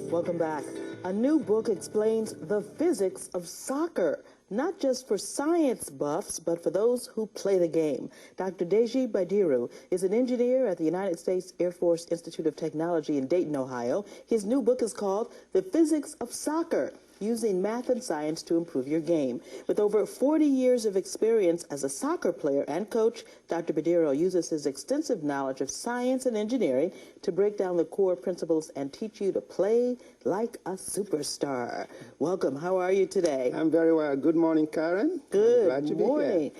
Welcome back. A new book explains the physics of soccer, not just for science buffs, but for those who play the game. Dr. Deji Badiru is an engineer at the United States Air Force Institute of Technology in Dayton, Ohio. His new book is called The Physics of Soccer, Using Math and Science to Improve Your Game. With over 40 years of experience as a soccer player and coach, Dr. Badiru uses his extensive knowledge of science and engineering to break down the core principles and teach you to play like a superstar. Welcome. How are you today? I'm very well. Good morning, Karen. Good Glad to morning. Be here.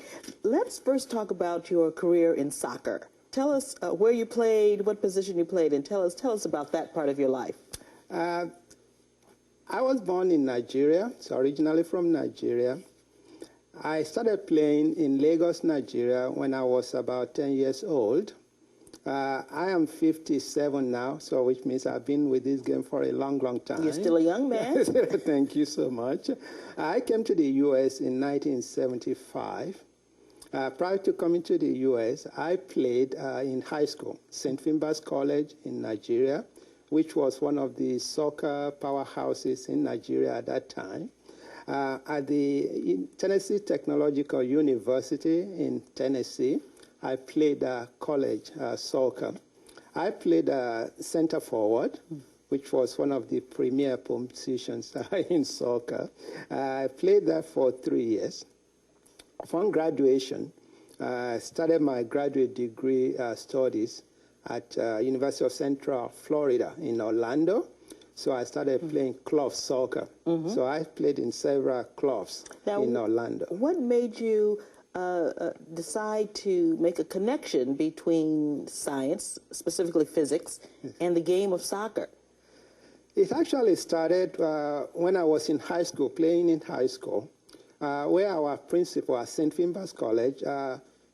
Let's first talk about your career in soccer. Tell us where you played, what position you played, and tell us about that part of your life. I was born in Nigeria, so originally from Nigeria. I started playing in Lagos, Nigeria when I was about 10 years old. I am 57 now, so which means I've been with this game for a long, long time. You're still a young man. Thank you so much. I came to the U.S. in 1975. Prior to coming to the U.S., I played in high school, St. Finbar's College in Nigeria, which was one of the soccer powerhouses in Nigeria at that time. At the Tennessee Technological University in Tennessee, I played college soccer. I played center forward, which was one of the premier positions in soccer. I played there for 3 years. Upon graduation, I started my graduate degree studies at University of Central Florida in Orlando. So I started playing club soccer. So I played in several clubs in Orlando. What made you decide to make a connection between science, specifically physics, and the game of soccer? It actually started when I was in high school, playing in high school, where our principal at St. Finbar's College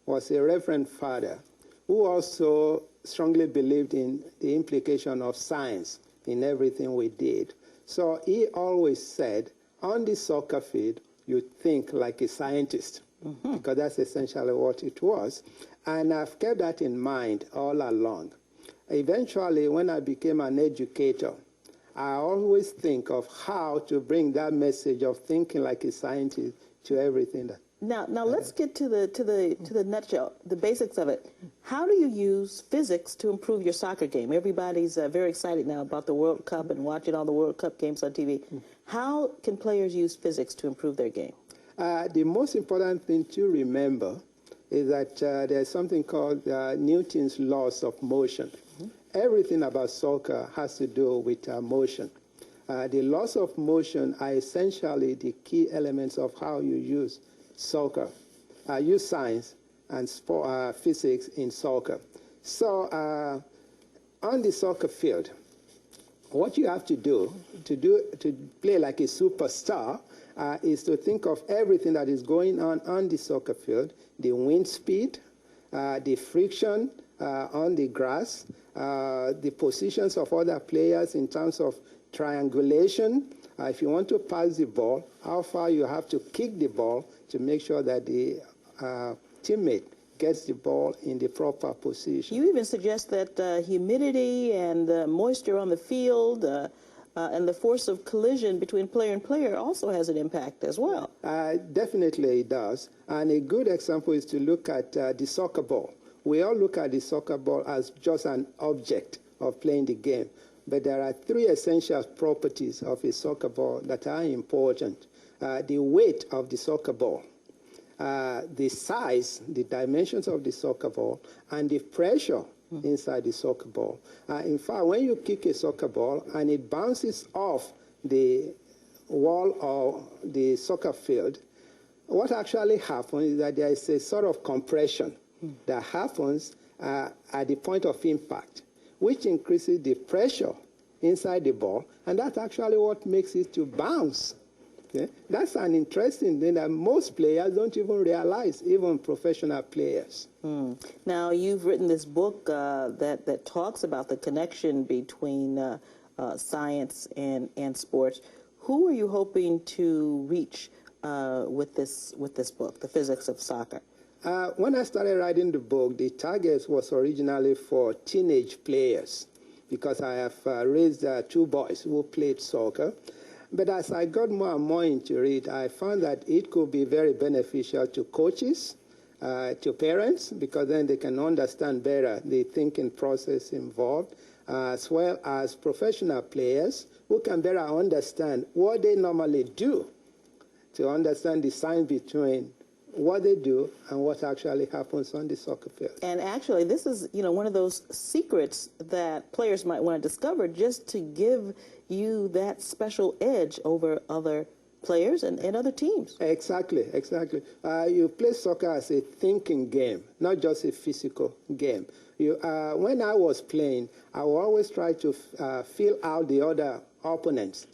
was a Reverend Father who also strongly believed in the implication of science in everything we did. So he always said, on the soccer field, you think like a scientist, because that's essentially what it was. And I've kept that in mind all along. Eventually, when I became an educator, I always think of how to bring that message of thinking like a scientist to everything that. Now let's get to the nutshell, the basics of it. How do you use physics to improve your soccer game? Everybody's very excited now about the World Cup and watching all the World Cup games on TV. How can players use physics to improve their game? The most important thing to remember is that there's something called Newton's laws of motion. Everything about soccer has to do with motion. The laws of motion are essentially the key elements of how you use soccer, use science and physics in soccer. So on the soccer field, what you have to do to play like a superstar is to think of everything that is going on the soccer field, the wind speed, the friction on the grass, the positions of other players in terms of triangulation. If you want to pass the ball, how far you have to kick the ball to make sure that the teammate gets the ball in the proper position. You even suggest that humidity and moisture on the field and the force of collision between player and player also has an impact as well. Definitely it does. And a good example is to look at the soccer ball. We all look at the soccer ball as just an object of playing the game. But there are three essential properties of a soccer ball that are important. The weight of the soccer ball, the size, the dimensions of the soccer ball, and the pressure inside the soccer ball. In fact, when you kick a soccer ball and it bounces off the wall or the soccer field, what actually happens is that there is a sort of compression that happens at the point of impact, which increases the pressure inside the ball, and that's actually what makes it to bounce. Okay? That's an interesting thing that most players don't even realize, even professional players. Now, you've written this book that talks about the connection between science and sports. Who are you hoping to reach with this book, The Physics of Soccer? When I started writing the book, the target was originally for teenage players. because I have raised two boys who played soccer. But as I got more and more into it, I found that it could be very beneficial to coaches, to parents, because then they can understand better the thinking process involved, as well as professional players who can better understand what they normally do, to understand the sign between what they do and what actually happens on the soccer field. And actually, this is, one of those secrets that players might want to discover just to give you that special edge over other players and other teams. Exactly, exactly. You play soccer as a thinking game, not just a physical game. When I was playing, I would always try to feel out the other opponents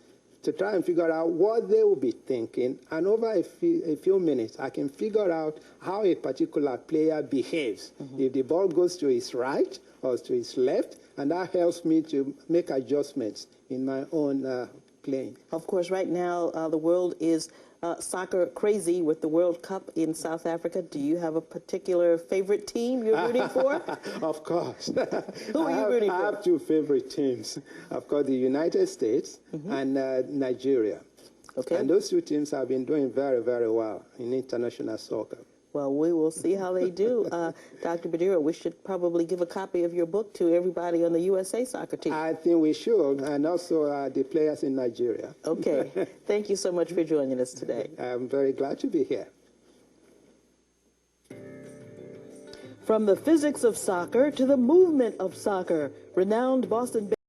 to try and figure out what they will be thinking. And over a few minutes, I can figure out how a particular player behaves. If the ball goes to his right or to his left, and that helps me to make adjustments in my own playing. Of course, right now, the world is soccer crazy with the World Cup in South Africa. Do you have a particular favorite team you're rooting for? Of course. Who are you rooting for? I have two favorite teams. I've got the United States and Nigeria. Okay. And those two teams have been doing very, very well in international soccer. Well, we will see how they do. Dr. Badiro, we should probably give a copy of your book to everybody on the USA soccer team. I think we should, and also the players in Nigeria. Okay. Thank you so much for joining us today. I'm very glad to be here. From the physics of soccer to the movement of soccer, renowned Boston